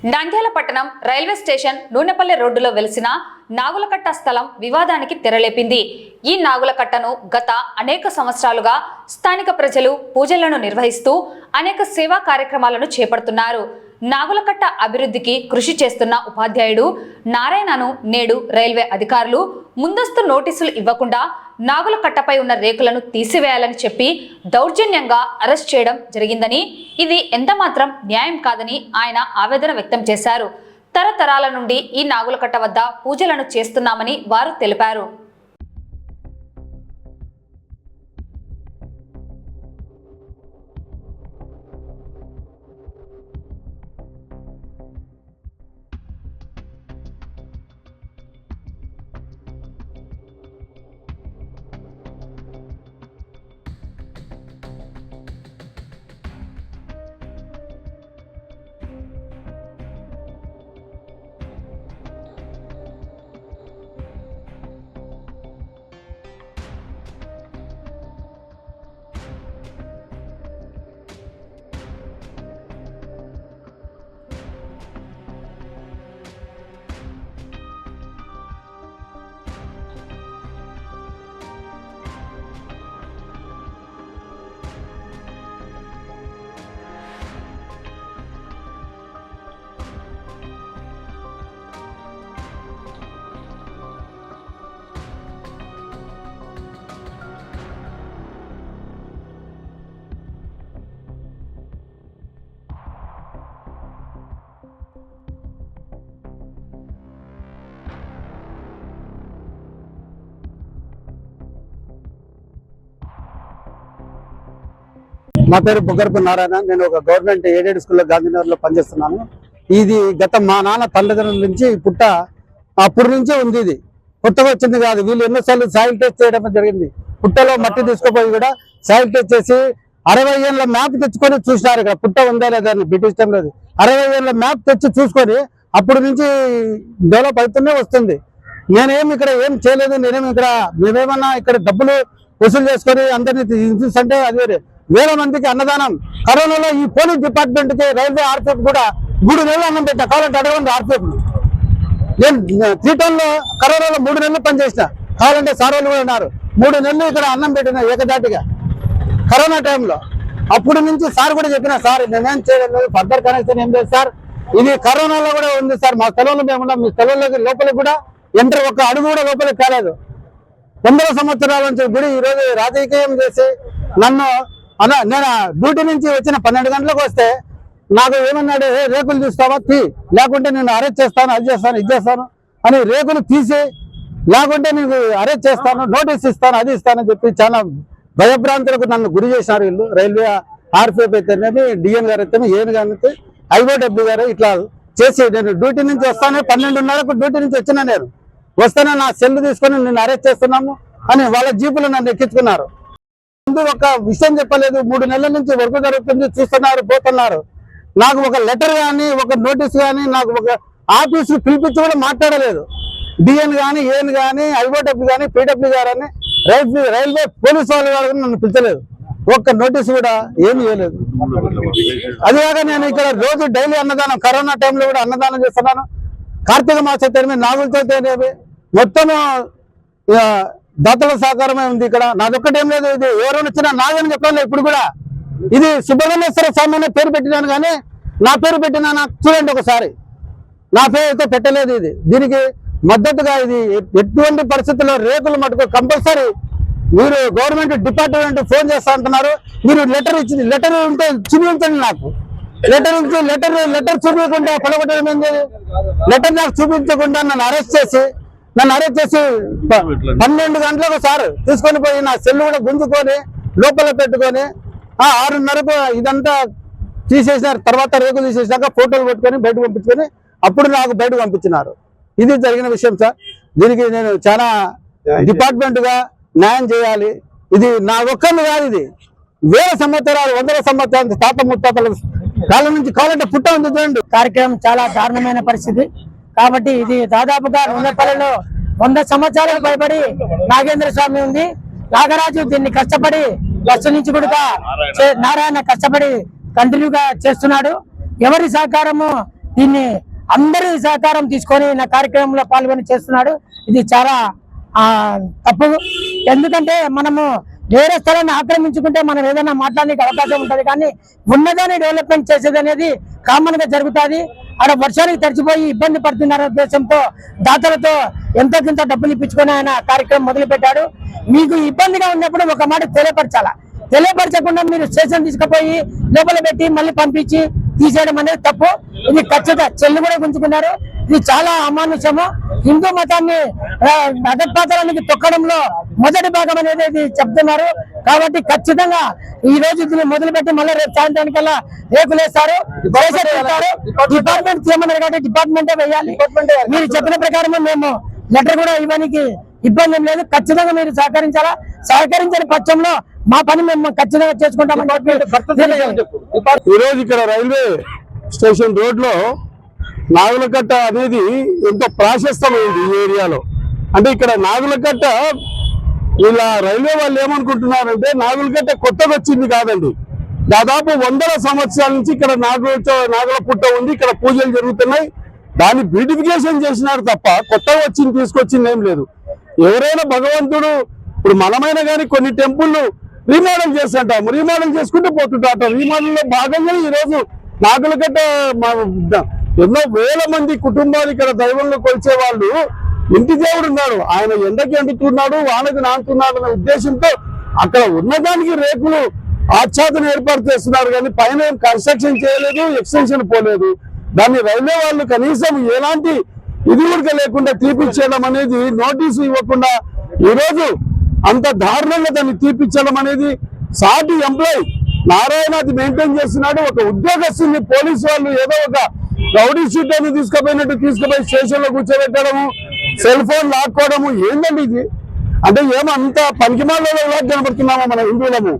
నంద్యాల పట్టణం railway station Nunepalli రోడ్డులో వెలిసిన నాగులకట్ట స్థలం వివాదానికి తెరలేపింది. ఈ నాగులకట్టను గత అనేక సంవత్సరాలుగా స్థానిక ప్రజలు పూజలను నిర్వహిస్తూ అనేక సేవా కార్యక్రమాలను చేపడుతున్నారు. నాగులకట్ట అభివృద్ధికి కృషి చేస్తున్న ఉపాధ్యాయుడు నారాయణను నేడు రైల్వే అధికారులు ముందస్తు నోటీసులు ఇవ్వకుండా నాగులకట్టపై ఉన్న రేకులను తీసివేయాలని చెప్పి దౌర్జన్యంగా అరెస్ట్ చేయడం జరిగిందని, ఇది ఎంతమాత్రం న్యాయం కాదని ఆయన ఆవేదన వ్యక్తం చేశారు. తరతరాల నుండి ఈ నాగులకట్ట వద్ద పూజలను చేస్తున్నామని వారు తెలిపారు. నా పేరు బుగ్గరపు నారాయణ. నేను ఒక గవర్నమెంట్ ఎయిడెడ్ స్కూల్లో గాంధీనగర్లో పనిచేస్తున్నాను. ఇది గత మా నాన్న తల్లిదండ్రుల నుంచి పుట్ట అప్పటి నుంచే ఉంది. ఇది కొత్తగా వచ్చింది కాదు. వీళ్ళు ఎన్నోసార్లు సాయిల్ టెస్ట్ చేయడం జరిగింది. పుట్టలో మట్టి తీసుకుపోయి కూడా సాయిల్ టెస్ట్ చేసి 60 ఏళ్ళ మ్యాప్ తెచ్చుకొని చూసినారు. ఇక్కడ పుట్ట ఉందా లేదా అని బ్రిటిష్ టైంలో 60 ఏళ్ళ మ్యాప్ తెచ్చి చూసుకొని అప్పటి నుంచి డెవలప్ అవుతూనే వస్తుంది. నేనేమి ఇక్కడ ఏం చేయలేదు. మేమేమన్నా ఇక్కడ డబ్బులు వసూలు చేసుకొని అందరినీ చూస్తుంటే అది వేరే. వేల మందికి అన్నదానం. కరోనాలో ఈ పోలీస్ డిపార్ట్మెంట్ కి రైల్వే ఆర్పిఎఫ్ కూడా 3 నెలలు అన్నం పెట్టా. కావాలంటే అడగండి ఆర్పిఎఫ్. నేను 3 టన్నులో కరోనాలో 3 నెలలు పనిచేసిన. కావాలంటే సార్ వాళ్ళు కూడా ఉన్నారు. 3 నెలలు ఇక్కడ అన్నం పెట్టిన ఏకదాటిగా కరోనా టైంలో. అప్పుడు నుంచి సార్ కూడా చెప్పిన, సార్ మేమేం చేయలేదు, ఫర్దర్ కనెక్షన్ ఏం లేదు సార్, ఇది కరోనాలో కూడా ఉంది సార్, మా స్థలంలో మేమున్నాం, మీ స్థలంలోకి లోపలికి కూడా ఎంటర్ ఒక్క అడుగు కూడా లోపలికి కాలేదు. 100 సంవత్సరాల నుంచి గుడి ఈరోజు రాజకీయం చేసి నన్ను నేను డ్యూటీ నుంచి వచ్చిన 12 గంటలకు వస్తే నాకు ఏమన్నాడు, రేకులు తీస్తావా తీ, లేకుంటే నేను అరెస్ట్ చేస్తాను, అది చేస్తాను, ఇది చేస్తాను అని రేకులు తీసి, లేకుంటే నేను అరెస్ట్ చేస్తాను, నోటీస్ ఇస్తాను, అది ఇస్తానని చెప్పి చాలా భయభ్రాంతులకు నన్ను గురి చేసినారు వీళ్ళు. రైల్వే ఆర్పిఎఫ్ అయితేనేమి, డిఎన్ గారు అయితేనే, ఏఎన్ గారు అయితే, ఐఓడబ్ల్యూ గారు ఇట్లా చేసి నేను డ్యూటీ నుంచి వస్తానే 12:30కు డ్యూటీ నుంచి వచ్చినా. నేను వస్తానే నా సెల్ తీసుకొని నిన్ను అరెస్ట్ చేస్తున్నాము అని వాళ్ళ జీపులు నన్ను ఎక్కించుకున్నారు. ముందు ఒక విషయం చెప్పలేదు. 3 నెలల నుంచి వర్క్ జరుగుతుంది, చూస్తున్నారు, పోతున్నారు. నాకు ఒక లెటర్ కానీ, ఒక నోటీస్ కానీ, నాకు ఒక ఆఫీసు పిలిపించి కూడా మాట్లాడలేదు. డిఎన్ కానీ, ఏఎన్ కానీ, ఐఓడబ్ల్యూ కానీ, పీడబ్ల్యూ గారని రైల్వే పోలీసు వాళ్ళు కూడా నన్ను పిలిచలేదు. ఒక్క నోటీస్ కూడా ఏమి ఇవ్వలేదు. అదిగాక నేను ఇక్కడ రోజు డైలీ అన్నదానం, కరోనా టైంలో కూడా అన్నదానం చేస్తున్నాను. కార్తీక మాస తేనేమి, నాగులతో తేనేమి, మొత్తము దాతల సహకారమే ఉంది. ఇక్కడ నాదొక్కటేం లేదు. ఇది ఎవరైనా వచ్చినా నాగని చెప్పాలి. ఇప్పుడు కూడా ఇది సుబ్రహ్మణ్యేశ్వర స్వామి అనే పేరు పెట్టినాను, కానీ నా పేరు పెట్టినా నాకు చూడండి ఒకసారి. నా పేరుతో పెట్టలేదు. ఇది దీనికి మద్దతుగా ఇది ఎటువంటి పరిస్థితుల్లో రేకులు మటుకు కంపల్సరీ మీరు గవర్నమెంట్ డిపార్ట్మెంట్ ఫోన్ చేస్తా అంటున్నారు. మీరు లెటర్ ఇచ్చింది, లెటర్ ఉంటే చూపించండి నాకు. లెటర్ చూపించకుండా పడగొట్టడం ఏంది? లెటర్ నాకు చూపించకుండా నన్ను అరెస్ట్ చేసి 12 గంటలకు సార్ తీసుకొని పోయి నా సెల్ కూడా గుంజుకొని లోపల పెట్టుకొని 6:30కు ఇదంతా తీసేసినారు. తర్వాత రేకులు తీసేసినాక ఫోటోలు పెట్టుకొని బయటకు పంపించుకొని అప్పుడు నాకు బయటకు పంపించినారు. ఇది జరిగిన విషయం సార్. దీనికి నేను చాలా డిపార్ట్మెంట్ గా న్యాయం చేయాలి. ఇది నా ఒక్కరిని కాదు, ఇది వేల సంవత్సరాలు, 100 సంవత్సరాలు తాత ముత్తాతల కాలం నుంచి కావాలంటే పుట్ట ఉంది చూడండి. కార్యక్రమం చాలా దారుణమైన పరిస్థితి. కాబట్టి ఇది దాదాపుగా నూనెపల్లిలో 100 సంవత్సరాలకు పైబడి నాగేంద్ర స్వామి ఉంది. నాగరాజు దీన్ని కష్టపడి ఫస్ట్ నుంచి కూడా నారాయణ కష్టపడి కంటిన్యూగా చేస్తున్నాడు. ఎవరి సహకారము దీన్ని అందరి సహకారం తీసుకొని నా కార్యక్రమంలో పాల్గొని చేస్తున్నాడు. ఇది చాలా తప్పు. ఎందుకంటే మనము వేరే స్థలాన్ని ఆక్రమించుకుంటే మనం ఏదైనా మాట్లాడడానికి అవకాశం ఉంటుంది, కానీ ఉన్నదాన్ని డెవలప్మెంట్ చేసేది అనేది కామన్ గా జరుగుతుంది. ఆడ వర్షానికి తడిచిపోయి ఇబ్బంది పడుతున్నారు ఉద్దేశంతో దాతలతో ఎంతో కొంత డబ్బులు ఇప్పించుకొని ఆయన కార్యక్రమం మొదలు పెట్టాడు. మీకు ఇబ్బందిగా ఉన్నప్పుడు ఒక మాట తెలియపరచకుండా మీరు స్టేషన్ తీసుకుపోయి లోపల పెట్టి మళ్ళీ పంపించి తీసేయడం అనేది తప్పు. ఇది ఖచ్చితంగా చెల్లు కూడా గుంజుకున్నారు. ఇది చాలా అమానుషము. హిందూ మతాన్ని నగపాతానికి తొక్కడంలో మొదటి భాగం అనేది ఇది చెప్తున్నారు. కాబట్టి ఖచ్చితంగా ఈ రోజు దీన్ని మొదలుపెట్టి మళ్ళీ రేపు సాయంత్రానికల్లా రేకులేస్తారు, డిపార్ట్మెంట్ చేయమన్నారు కాబట్టి డిపార్ట్మెంటే వేయాలి. మీరు చెప్పిన ప్రకారం మేము లెటర్ కూడా ఇవ్వడానికి ఇబ్బంది ఏం లేదు. ఖచ్చితంగా మీరు సహకరించాలా. సహకరించని పక్షంలో మా పని మేము ఖచ్చితంగా చేసుకుంటామని. ఈ రోజు ఇక్కడ రైల్వే స్టేషన్ రోడ్ లో నాగులకట్ట అనేది ఎంతో ప్రాశస్తమైంది ఈ ఏరియాలో. అంటే ఇక్కడ నాగులకట్ట ఇలా రైల్వే వాళ్ళు ఏమనుకుంటున్నారంటే నాగులకట్ట కొత్తగా వచ్చింది కాదండి. దాదాపు 100 సంవత్సరాల నుంచి ఇక్కడ నాగుల పుట్ట ఉంది, ఇక్కడ పూజలు జరుగుతున్నాయి. దాన్ని బ్యూటిఫికేషన్ చేసినారు తప్ప కొత్తగా వచ్చింది తీసుకొచ్చింది ఏం లేదు. ఎవరైనా భగవంతుడు ఇప్పుడు మనమైనా కానీ కొన్ని టెంపుల్ రీమోడల్ చేస్తుంటాం, రీమోడల్ చేసుకుంటూ పోతుంటాం. రీమోడల్ లో భాగంగా ఈ రోజు నాగులకట్ట ఎన్నో వేల మంది కుటుంబాలు ఇక్కడ దైవంలో కొలిచే వాళ్ళు ఇంటి దేవుడు ఉన్నాడు, ఆయన ఎండకి ఎండుతున్నాడు, వానకి నానుతున్నాడు అనే ఉద్దేశంతో అక్కడ ఉన్నదానికి రేకులు ఆచ్ఛాదన ఏర్పాటు చేస్తున్నారు. కానీ పైన ఏం కన్స్ట్రక్షన్ చేయలేదు, ఎక్స్టెన్షన్ పోలేదు. దాన్ని రైల్వే వాళ్ళు కనీసం ఎలాంటి ఇది కూడా లేకుండా తీపిచ్చేయడం అనేది, నోటీసు ఇవ్వకుండా ఈ రోజు అంత దారుణంగా దాన్ని తీపిచ్చడం అనేది సాటి ఎంప్లాయీ నారాయణ అది మెయింటైన్ చేస్తున్నాడు. ఒక ఉద్యోగస్తుని పోలీసు వాళ్ళు ఏదో ఒక రౌడీ షీట్ అని తీసుకుపోయి స్టేషన్ లో కూర్చోబెట్టడము, సెల్ ఫోన్ లాక్కోవడము ఏందండి ఇది? అంటే ఏమంత పనికిమాలలో కనబడుతున్నామా మన హిందువులము?